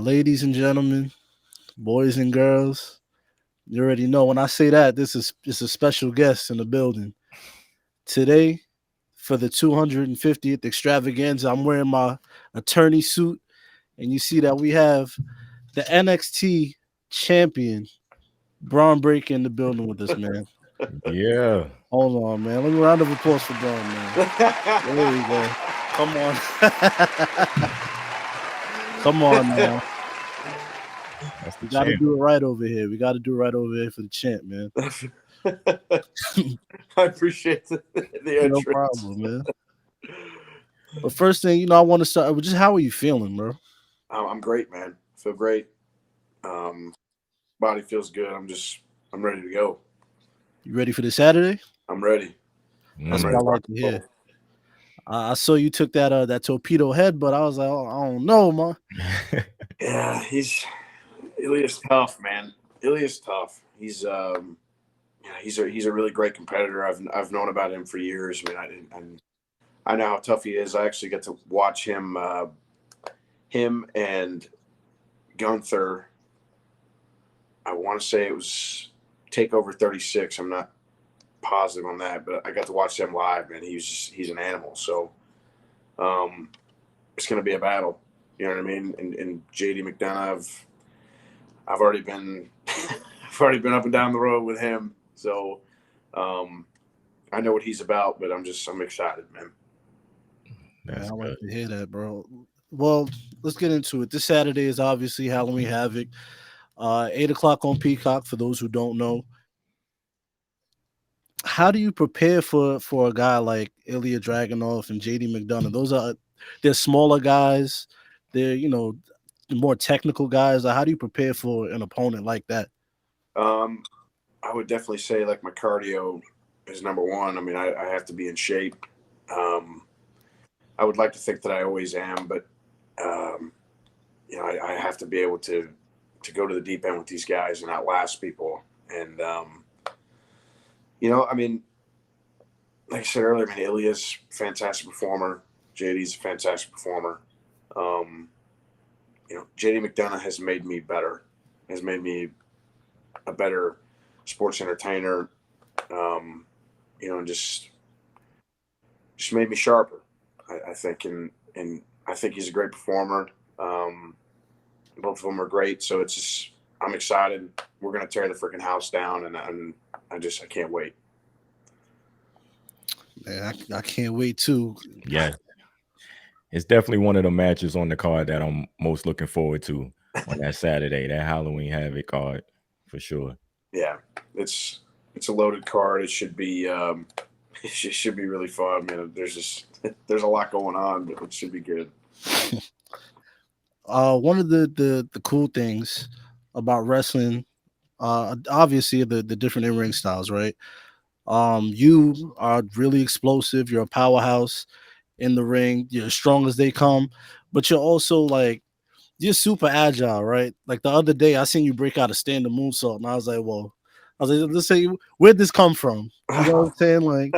Ladies and gentlemen, boys and girls, you already know when I say that this is it's a special guest in the building. Today, for the 250th extravaganza, I'm wearing my attorney suit, and you see that we have the NXT champion, Bron Breakker, in the building with us, man. Yeah. Hold on, man. Let me round of applause for Bron, man. There we go. Come on. Come on now. That's the We got to champ. do it right over here. We got to do it right over here for the champ, man. I appreciate the No entrance. problem, man. But first thing, I want to start with just how are you feeling, bro? I'm great, man. Feel great. Um, Body feels good. I'm ready to go. You ready for this Saturday? I'm ready. That's I'm what I ready to Mm. rock like to and hear. roll. I saw you took that torpedo head, but I was like, oh, I don't know, man. Yeah, Ilya's tough, man. Ilya's tough. Yeah, he's a really great competitor. I've known about him for years. I mean, I know how tough he is. I actually get to watch him and Gunther. I want to say it was Takeover 36. I'm not positive on that, but I got to watch them live, man. He's an animal. So it's going to be a battle. You know what I mean? And JD McDonough, I've already been I've already been up and down the road with him. So I know what he's about, but I'm excited, man. Man, That's I like good. to hear that, bro. Well, let's get into it. This Saturday is obviously Halloween Havoc. 8 o'clock on Peacock for those who don't know. How do you prepare for a guy like Ilya Dragunov and JD McDonough? They're smaller guys. They're more technical guys. How do you prepare for an opponent like that? Um, I would definitely say like my cardio is number one. I mean, I have to be in shape. Um, I would like to think that I always am, but um, I have to be able to go to the deep end with these guys and outlast people. And I mean, like I said earlier, I mean, Ilya's a fantastic performer. JD's a fantastic performer. Um, JD McDonough has made me better. Has made me a better sports entertainer. Um, and just made me sharper. I think, and I think he's a great performer. Um, Both of them are great, so it's just I'm excited. We're gonna tear the freaking house down, and I can't wait. Man, I can't wait too. Yeah. It's definitely one of the matches on the card that I'm most looking forward to on that Saturday, that Halloween Havoc card for sure. Yeah, it's a loaded card. It should be it should be really fun, man. There's a lot going on, but it should be good. One of the cool things about wrestling, obviously the different in ring styles, right? You are really explosive. You're a powerhouse in the ring. You're as strong as they come, but you're also like you're super agile, right? Like the other day, I seen you break out a standing moonsault, and I was like, "Whoa!" I was like, "Let's say, where'd this come from?" You know what I'm saying? Like,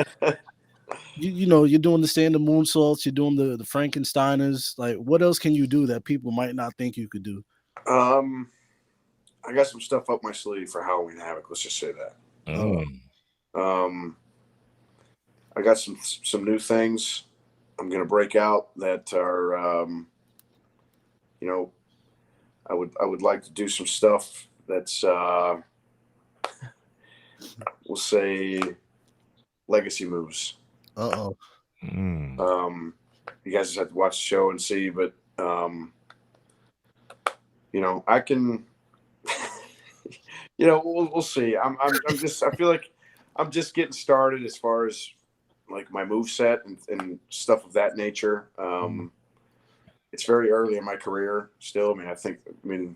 you're doing the standing moonsaults, you're doing the Frankensteiners. Like, what else can you do that people might not think you could do? um, I got some stuff up my sleeve for Halloween Havoc. Let's just say that. Mm. Um, I got some new things. I'm gonna break out that are you know I would like to do some stuff that's we'll say legacy moves. Uh-oh. Mm. You guys just have to watch the show and see, but I can. We'll see. I feel like I'm just getting started as far as like my move set and stuff of that nature. It's very early in my career still. I mean,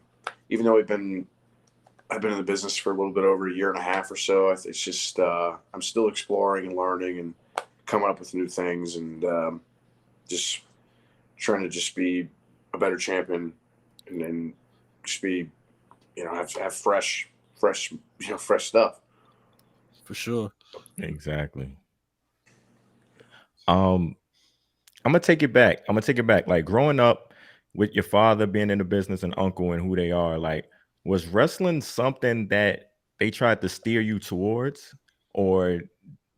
even though I've been in the business for a little bit over a year and a half or so. It's just I'm still exploring and learning and coming up with new things and just trying to just be a better champion and just be have fresh fresh stuff. For sure. Exactly. Um, I'm gonna take it back. Like growing up, with your father being in the business and uncle and who they are, like, was wrestling something that they tried to steer you towards, or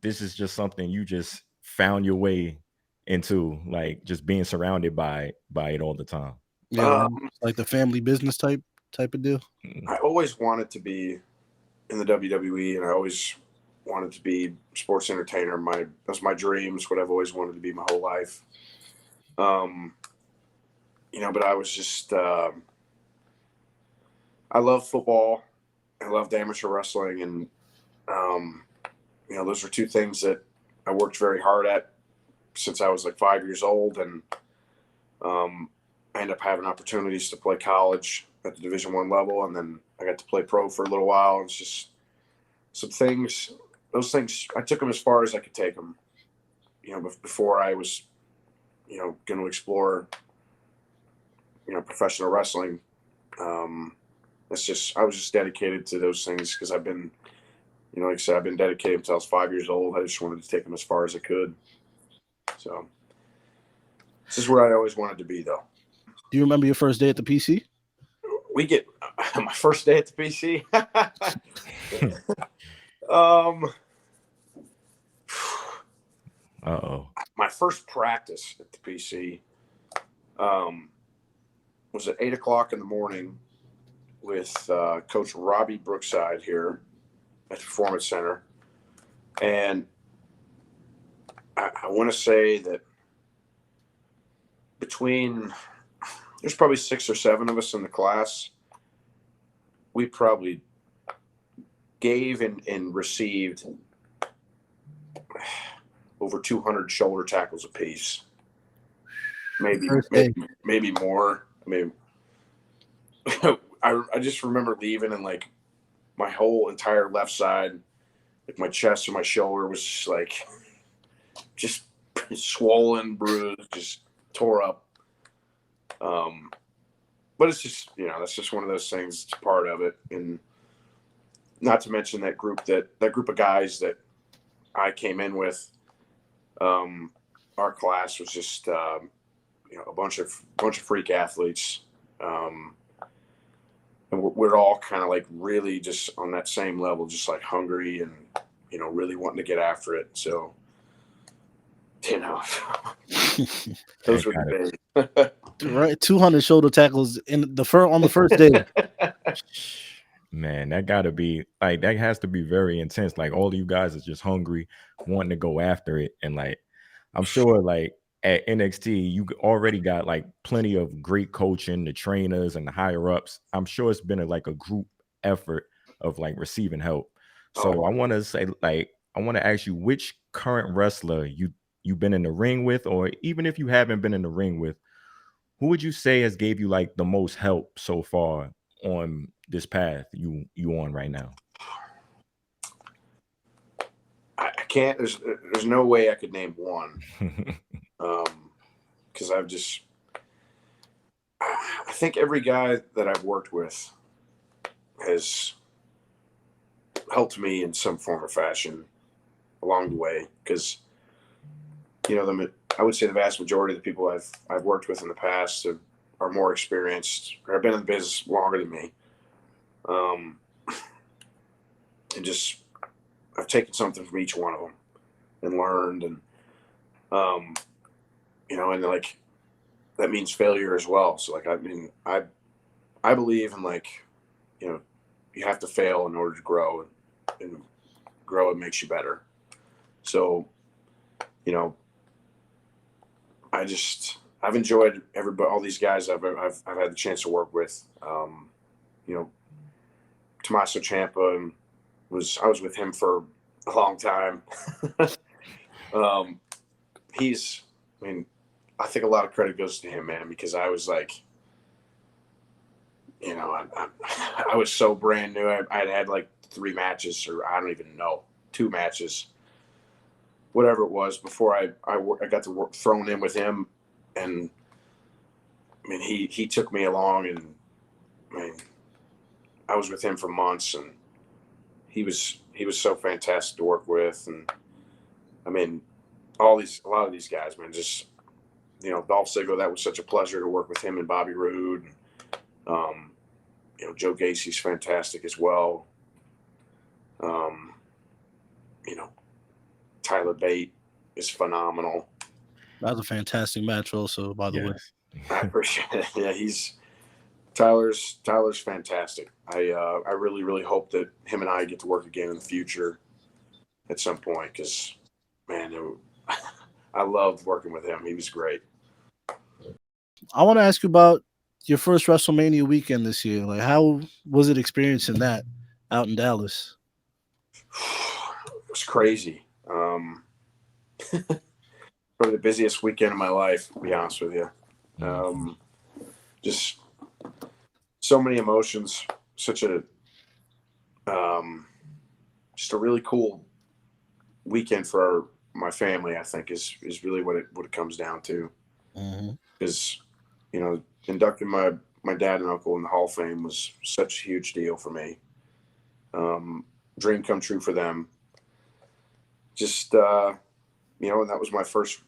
this is just something you just found your way into, like just being surrounded by it all the time? Yeah, like the family business type of deal. Mm. I always wanted to be in the WWE, and I always wanted to be sports entertainer. That's my dreams. What I've always wanted to be my whole life. But I was just I love football. I loved amateur wrestling, and those are two things that I worked very hard at since I was like 5 years old, and I ended up having opportunities to play college at the Division I level, and then I got to play pro for a little while. It's just some things. Those things I took them as far as I could take them. Before I was, going to explore, professional wrestling. I was just dedicated to those things because I've been, like I said, I've been dedicated until I was 5 years old. I just wanted to take them as far as I could. So this is where I always wanted to be, though. Do you remember your first day at the PC? We get my first day at the PC. My first practice at the PC was at 8:00 in the morning with Coach Robbie Brookside here at the Performance Center. And I want to say that there's probably 6 or 7 of us in the class. We probably gave and received over 200 shoulder tackles apiece. Maybe more. I mean, I just remember leaving, and like my whole entire left side, like my chest and my shoulder was just swollen, bruised, just tore up. But it's just, that's just one of those things. It's part of it. And not to mention that group of guys that I came in with, our class was just, a bunch of freak athletes. And we're all kind of like really just on that same level, just like hungry and, really wanting to get after it. So, those were the days. Right, 200 shoulder tackles on the first day. Man, that gotta be like, that has to be very intense. Like, all of you guys is just hungry, wanting to go after it, and like, I'm sure like at NXT you already got like plenty of great coaching, the trainers and the higher ups. I'm sure it's been a group effort of like receiving help. So I want to ask you, which current wrestler you've been in the ring with, or even if you haven't been in the ring with, who would you say has gave you like the most help so far on this path you on right now? I can't. There's no way I could name one, because I think every guy that I've worked with has helped me in some form or fashion along the way. Because I would say the vast majority of the people I've worked with in the past are more experienced or have been in the business longer than me. And just I've taken something from each one of them and learned, and and like that means failure as well. So like I believe in you have to fail in order to grow, and grow it makes you better. So I've enjoyed all these guys I've had the chance to work with. Tommaso Ciampa, I was with him for a long time. I think a lot of credit goes to him, man, because I was like, I was so brand new. I had like 3 matches, or I don't even know, 2 matches, whatever it was, before I got to work thrown in with him. And I mean, he took me along, and I mean, I was with him for months, and he was so fantastic to work with. And I mean, a lot of these guys, man, just Dolph Ziggler, that was such a pleasure to work with him and Bobby Roode. Um, Joe Gacy's fantastic as well. Um, you know, Tyler Bate is phenomenal. That was a fantastic match, also, by the way. Yes. I appreciate it. Yeah, Tyler's fantastic. I really really hope that him and I get to work again in the future at some point because man, I loved working with him. He was great. I want to ask you about your first WrestleMania weekend this year. Like, how was it experiencing that out in Dallas? It was crazy. Probably the busiest weekend of my life, to be honest with you. Just so many emotions. Such a just a really cool weekend for my family. I think is really what it comes down to. Because inducting my dad and uncle in the Hall of Fame was such a huge deal for me. Dream come true for them. Just and that was my first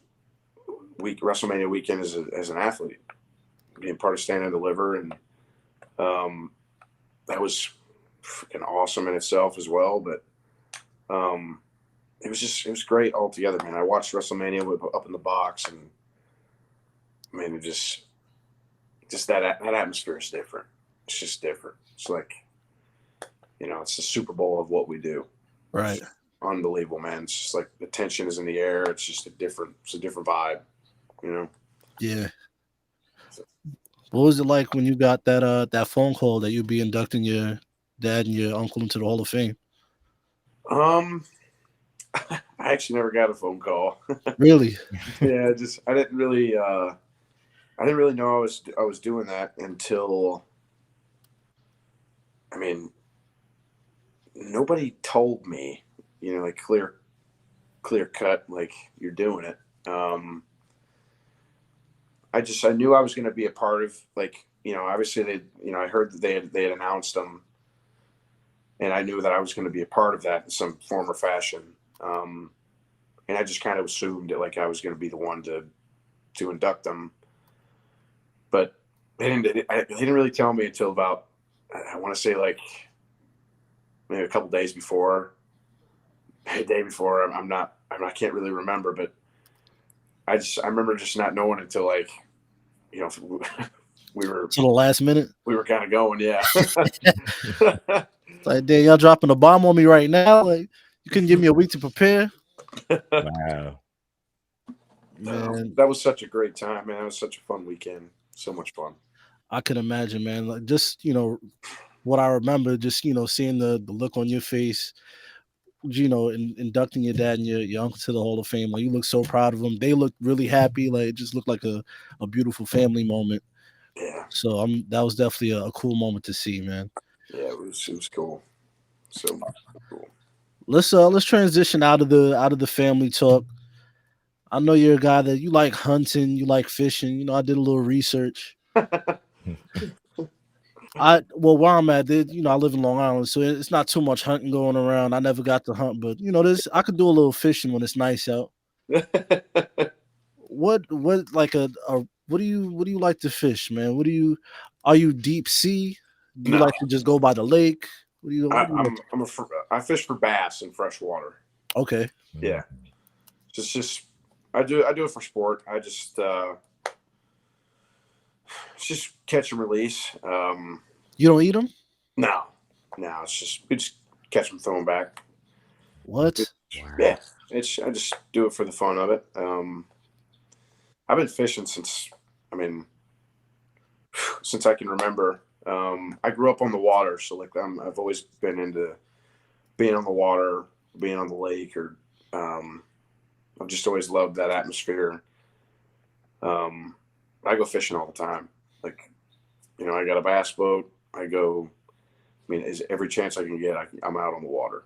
WrestleMania weekend as an athlete, being part of Stand and Deliver, and that was freaking awesome in itself as well. But it was great altogether, man. I watched WrestleMania up in the box, and I mean, it just that atmosphere is different. It's just different. It's like it's the Super Bowl of what we do. Right. It's unbelievable, man. It's just like the tension is in the air. It's just a different vibe. Yeah. What was it like when you got that phone call that you'd be inducting your dad and your uncle into the Hall of Fame? I actually never got a phone call. Really? Yeah, I didn't really know I was doing that until, I mean, nobody told me, like clear cut, like you're doing it. I knew I was going to be a part of, like, obviously I heard that they had announced them, and I knew that I was going to be a part of that in some form or fashion. And I just kind of assumed that like I was going to be the one to induct them, but they didn't really tell me until about, I want to say like maybe a couple days before, a day before. I can't really remember, but I remember just not knowing until like, we were To the last minute? We were kind of going, yeah. Like, damn, y'all dropping a bomb on me right now? Like, you couldn't give me a week to prepare? Wow. Man, that was such a great time, man. That was such a fun weekend. So much fun. I could imagine, man. Like, just, what I remember, just, seeing the look on your face, inducting your dad and your uncle to the Hall of Fame. Like, you look so proud of them. They look really happy. Like, it just looked like a beautiful family moment. Yeah. So that was definitely a cool moment to see, man. Yeah, it was cool. So cool. Let's transition out of the family talk. I know you're a guy that you like hunting, you like fishing. I did a little research. Where I'm at, I live in Long Island, so it's not too much hunting going around. I never got to hunt, but I could do a little fishing when it's nice out. What like what do you like to fish, man? Are you deep sea? Do you like to just go by the lake? I fish for bass in fresh water. Okay. Yeah. Just I do it for sport. I just it's just catch and release. You don't eat them? No. We just catch them, throw them back. What? Yeah. I just do it for the fun of it. I've been fishing since I can remember. I grew up on the water, so like I've always been into being on the water, being on the lake, or I've just always loved that atmosphere. I go fishing all the time. Like, I got a bass boat. I go. Every chance I can get, I'm out on the water.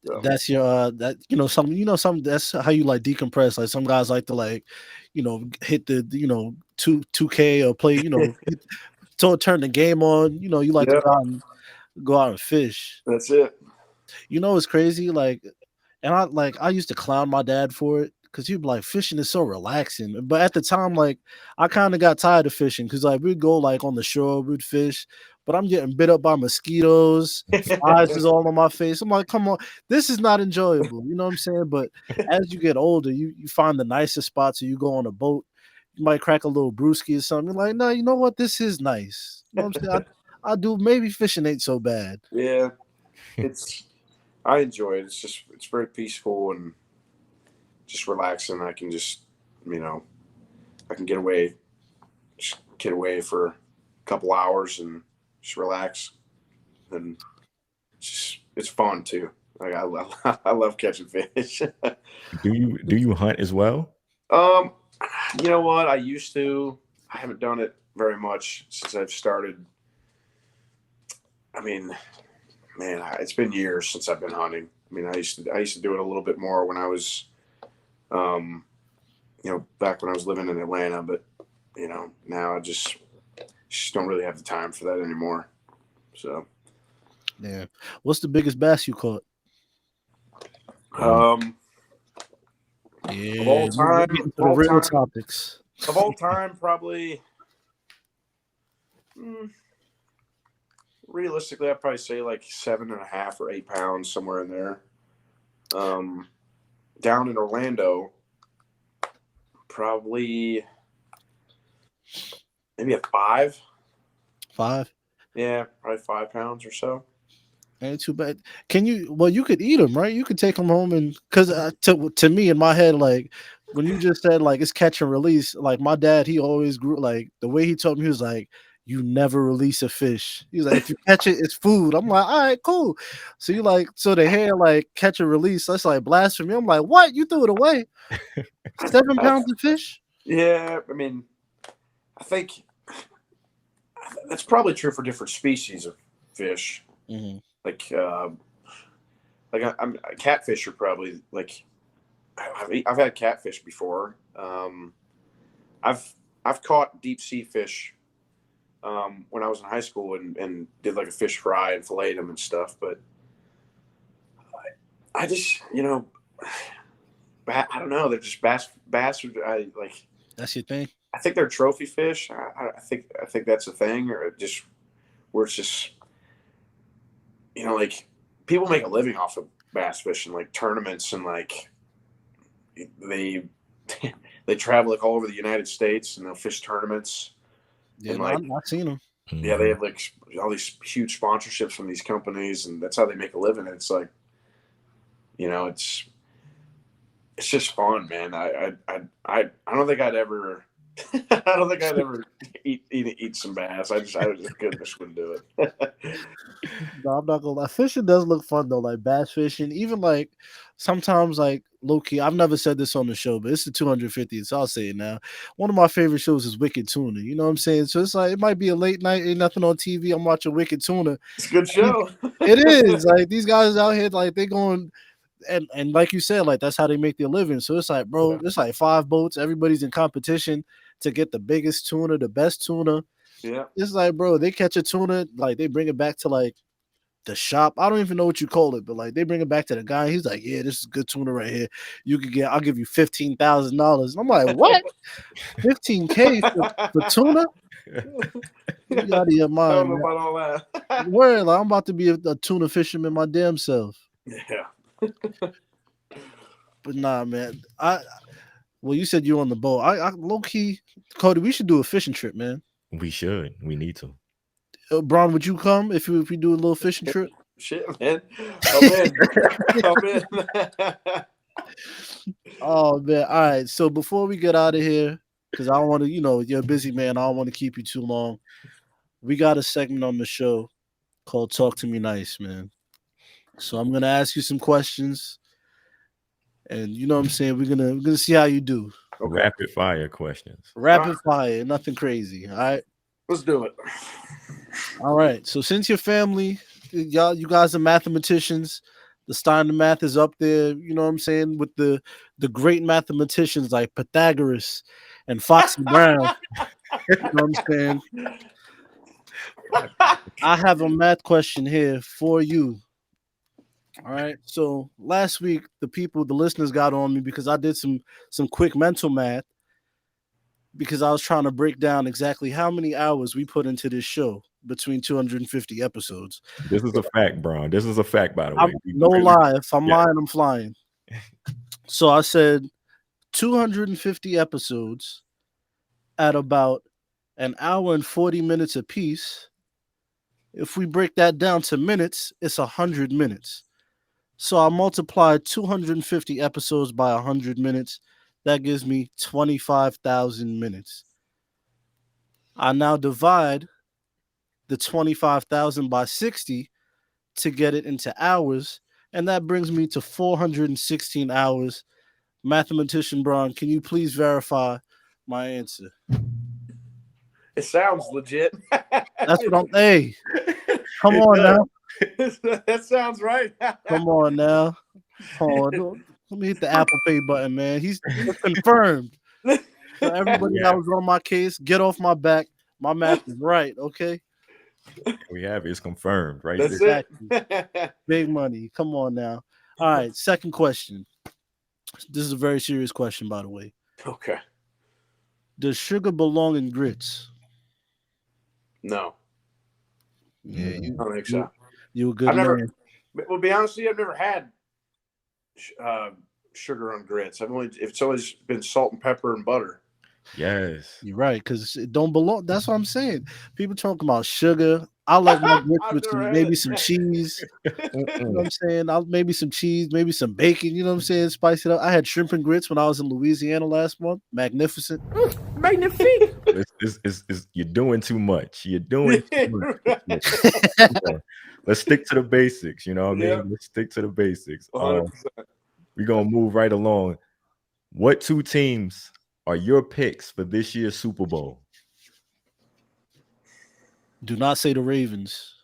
So. That's your some that's how you like decompress. Like some guys like to hit the 2K or play to turn the game on. You like to go out and fish. That's it. It's crazy. Like, and I used to clown my dad for it because you'd be like, fishing is so relaxing. But at the time, like, I kind of got tired of fishing because like we'd go like on the shore, we'd fish, but I'm getting bit up by mosquitoes, flies is all on my face. I'm like, come on, this is not enjoyable. You know what I'm saying? But as you get older, you find the nicest spots, or you go on a boat, you might crack a little brewski or something. You're like, no, you know what? This is nice. You know what I'm saying? I do. Maybe fishing ain't so bad. Yeah, it's I enjoy it. It's very peaceful and just relaxing. I can just you know I can just get away for a couple hours and just relax, and it's fun too. Like I love catching fish. Do you hunt as well? um, you know what? I used to. I haven't done it very much since I've started. I mean, man, it's been years since I've been hunting. I mean, I used to do it a little bit more when I was, um, back when I was living in Atlanta. But now I just don't really have the time for that anymore. So, Yeah. What's the biggest bass you caught? um, Yeah, of all we're time, getting to the real topics. probably. Realistically, I'd probably say like 7.5 or 8 pounds, somewhere in there. Down in Orlando, probably maybe a 5. 5. Yeah, probably 5 pounds or so. Ain't too bad. Can you? Well, you could eat them, right? You could take them home, and because to me in my head, like when you just said like it's catch and release, like my dad, he always grew like the way he told me, he was like, you never release a fish. He's like, if you catch it, it's food. I'm like, all right, cool. So you like, so the hair like catch and release. That's like blasphemy. I'm like, what? You threw it away? 7 pounds of fish? Yeah, I mean, I think that's probably true for different species of fish. Mm-hmm. Like, I'm a catfisher probably. Like, I've had catfish before. I've caught deep sea fish when I was in high school and did like a fish fry and filleted them and stuff. But I just I don't know. They're just bass. I like. That's your thing. I think they're trophy fish. I think that's a thing, or just where it's just like people make a living off of bass fishing, like tournaments, and like they they travel like all over the United States and they'll fish tournaments. Yeah, and no, I've seen them. Yeah, they have like all these huge sponsorships from these companies, and that's how they make a living. And it's like, it's just fun, man. I don't think I'd ever. I don't think I'd ever eat some bass. I just couldn't do it. No, I'm not gonna lie. Fishing does look fun though, like bass fishing. Even like sometimes, like low key. I've never said this on the show, but it's the 250th, so I'll say it now. One of my favorite shows is Wicked Tuna. You know what I'm saying? So it's like it might be a late night, ain't nothing on TV. I'm watching Wicked Tuna. It's a good show. It is like these guys out here, like they going. And like you said, like that's how they make their living. So it's like, bro, it's like 5 boats. Everybody's in competition to get the biggest tuna, the best tuna. Yeah. It's like, bro, they catch a tuna, like they bring it back to like the shop. I don't even know what you call it, but like they bring it back to the guy. He's like, yeah, this is good tuna right here. I'll give you $15,000. I'm like, what? 15K for tuna? You out of your mind. I don't know about all that. Word, like, I'm about to be a tuna fisherman my damn self. Yeah. But nah, man. Well, you said you on the boat. I low key, Cody, we should do a fishing trip, man. We should. We need to. Bron, would you come if we do a little fishing trip? Shit, man. I'm in. Oh man. All right. So before we get out of here, because I don't want to, you're a busy man. I don't want to keep you too long. We got a segment on the show called Talk to Me Nice, man. So I'm gonna ask you some questions. And you know what I'm saying? We're gonna see how you do. Okay. Rapid fire questions. Rapid fire, nothing crazy. All right. Let's do it. All right. So since your family, you guys are mathematicians, the Steiner math is up there, you know what I'm saying, with the great mathematicians like Pythagoras and Foxy Brown. You know what I'm saying? I have a math question here for you. All right. So last week, the listeners got on me because I did some quick mental math because I was trying to break down exactly how many hours we put into this show between 250 episodes. This is a fact, Bron. This is a fact, by the I'm way. We no really, lie. If I'm yeah. lying, I'm flying. So I said 250 episodes at about an hour and 40 minutes apiece. If we break that down to minutes, it's 100 minutes. So I multiplied 250 episodes by 100 minutes. That gives me 25,000 minutes. I now divide the 25,000 by 60 to get it into hours, and that brings me to 416 hours. Mathematician Bron, can you please verify my answer? It sounds legit. That's what I'm. Hey, come It on does. now. That sounds right. Come on now. Hold on. Let me hit the Apple Pay button, man. It's confirmed. So everybody that Yeah, was on my case, get off my back. My math is right, okay? we have it. It's confirmed right That's there. it. Big money. Come on now. All right, second question. This is a very serious question, by the way. Okay. Does sugar belong in grits? No, Yeah, I don't think so. you a good I've never. man. Well, be honest with you, I've never had sugar on grits. It's always been salt and pepper and butter. Yes. You're right, because it don't belong. That's what I'm saying. People talking about sugar. I like my grits I've with never had maybe it. some cheese. You know what Mm-mm. I'm saying? Maybe some cheese, maybe some bacon. You know what I'm saying? Spice it up. I had shrimp and grits when I was in Louisiana last month. Magnificent. Magnifique. You're doing too much. You're doing too much. Yeah. Come on. Let's stick to the basics. You know what I Yeah, mean? Let's stick to the basics. 100%. We're gonna move right along. What two teams are your picks for this year's Super Bowl? Do not say the Ravens.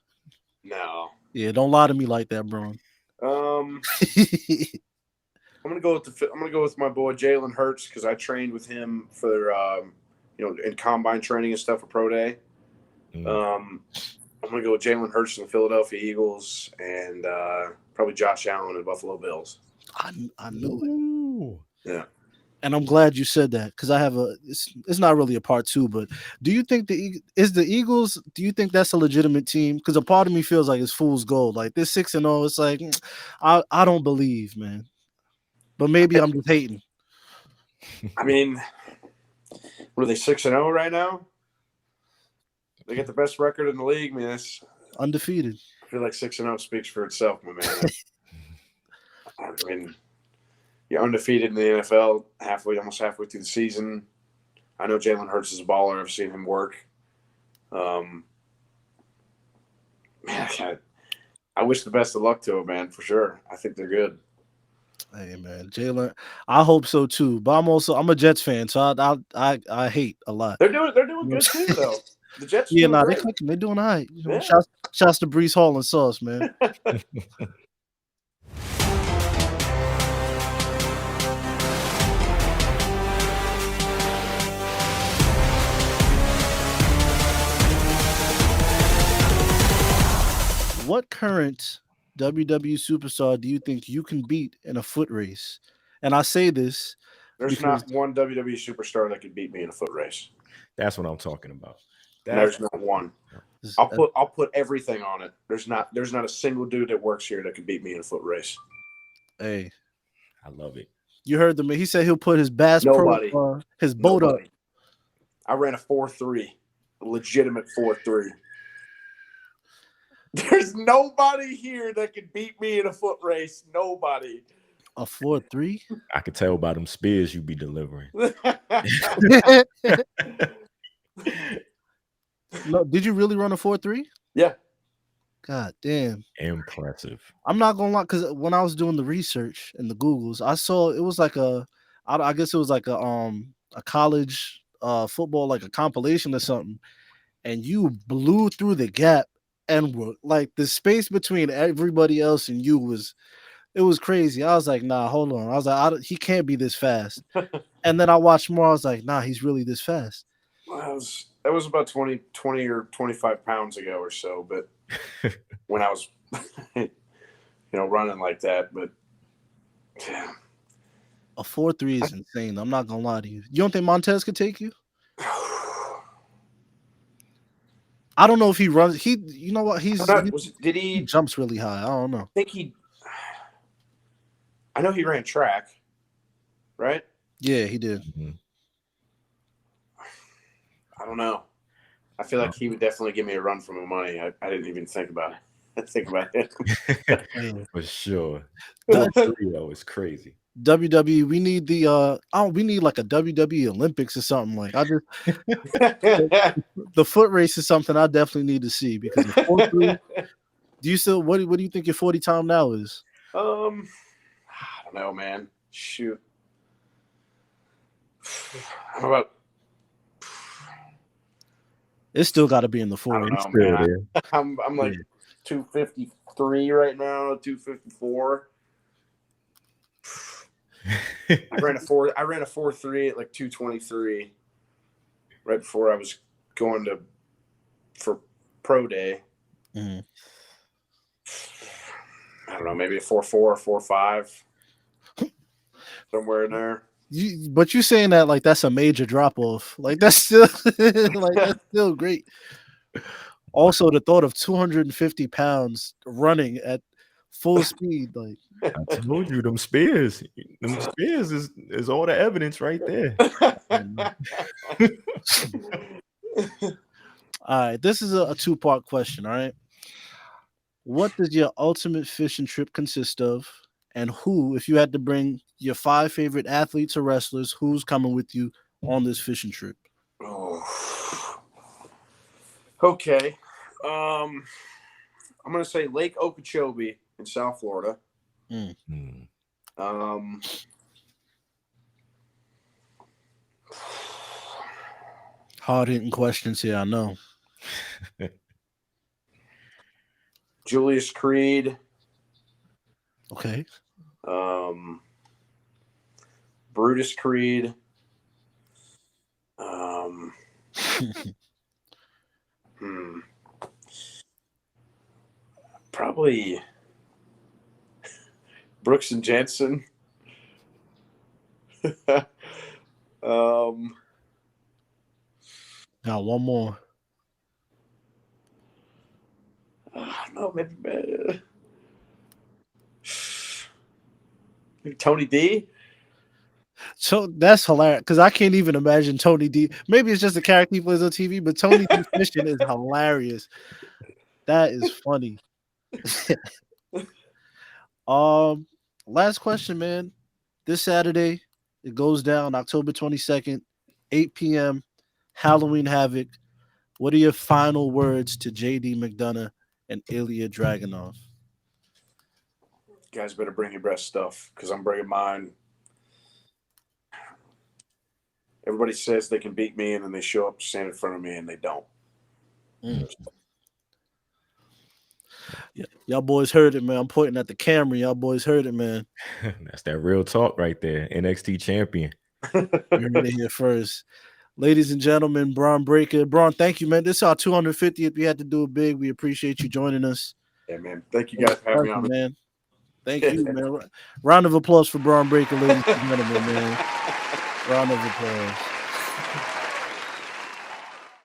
No. Yeah, don't lie to me like that, bro. I'm gonna go with my boy Jalen Hurts because I trained with him for in combine training and stuff for pro day. Mm. I'm gonna go with Jalen Hurts and the Philadelphia Eagles and probably Josh Allen and the Buffalo Bills. I knew it. Ooh. Yeah. And I'm glad you said that because I have it's not really a part two, but do you think the Eagles, do you think that's a legitimate team? Because a part of me feels like it's fool's gold. Like this 6-0, it's like I don't believe, man. But maybe I'm just hating. I mean, what are they 6-0 right now? They get the best record in the league. I mean, Undefeated. I feel like 6-0 speaks for itself, my man. I mean, you're undefeated in the NFL almost halfway through the season. I know Jalen Hurts is a baller. I've seen him work. Man, I wish the best of luck to him, man, for sure. I think they're good. Hey man, Jalen. I hope so too. But I'm a Jets fan, so I hate a lot. They're doing good too, though. The Jets Yeah, doing they're great. clicking. They're doing all right. Yeah. Shouts to Brees Hall and Sauce, man. What current WWE superstar do you think you can beat in a foot race? And I say this There's because not one WWE superstar that could beat me in a foot race. That's what I'm talking about. There's not one. this- I'll put everything on it. There's not a single dude that works here that can beat me in a foot race. hey, I love it. you heard them. He said he'll put his Bass Nobody. Pro his boat up. Nobody. I ran a 4.3, a legitimate 4.3. There's nobody here that can beat me in a foot race. Nobody. A 4.3? I could tell by them spears you be delivering. No, did you really run a 4.3? Yeah. God damn. Impressive. I'm not gonna lie, because when I was doing the research and the Googles, I saw it was like I guess it was like a college football, like a compilation or something, and you blew through the gap and were like the space between everybody else and you was crazy. I was like, nah, hold on. I was like, he can't be this fast. And then I watched more. I was like, nah, he's really this fast. Well, that was about 20 or 25 pounds ago or so. But when I was, running like that. But yeah. A 4.3 is insane. I'm not gonna lie to you. You don't think Montez could take you? I don't know if he runs. You know what? Did He he? jumps really high. I don't know. I think he. I know he ran track, right? Yeah, he did. I don't know. I feel like he would definitely give me a run for my money. I didn't even think about it. Mm. For sure. That- 4.3 though is crazy. WWE, we need we need like a WWE Olympics or something. Like the foot race is something I definitely need to see because the 4.3. Do you still what do you think your 40 time now is? I don't know, man. Shoot. How about? It's still got to be in the I 40. don't know, man. I'm like 253 right now, 254. I ran a 4.3 at like 223 right before I was going for pro day. Mm-hmm. I don't know, maybe a 4.4, 4.5, somewhere in there. But you saying that like that's a major drop off. Like that's still that's still great. Also, the thought of 250 pounds running at full speed, like I told you, them spears is all the evidence right there. all right, this is a two-part question. All right, what does your ultimate fishing trip consist of, and who, if you had to bring your 5 favorite athletes or wrestlers, who's coming with you on this fishing trip? Oh. Okay. I'm gonna say Lake Okeechobee in South Florida. Hard-hitting questions here, I know. Julius Creed. Okay. Brutus Creed. Probably Brooks and Jensen. Now one more. No, maybe Tony D. So that's hilarious because I can't even imagine Tony D. Maybe it's just a character he plays on TV, but Tony D fishing is hilarious. That is funny. Last question, man. This Saturday, it goes down October 22nd, 8 p.m. Halloween Havoc. What are your final words to JD McDonough and Ilya Dragunov? You guys better bring your best stuff because I'm bringing mine. Everybody says they can beat me, and then they show up, stand in front of me, and they don't. Yeah, y'all boys heard it, man. I'm pointing at the camera. Y'all boys heard it, man. That's that real talk right there. NXT champion. You heard it here first. Ladies and gentlemen, Bron Breakker. Bron, thank you, man. This is our 250th. We had to do it big. We appreciate you joining us. Yeah, man. Thank you guys for having me on, man. Thank you, man. Round of applause for Bron Breakker, ladies and gentlemen, man. Round of applause.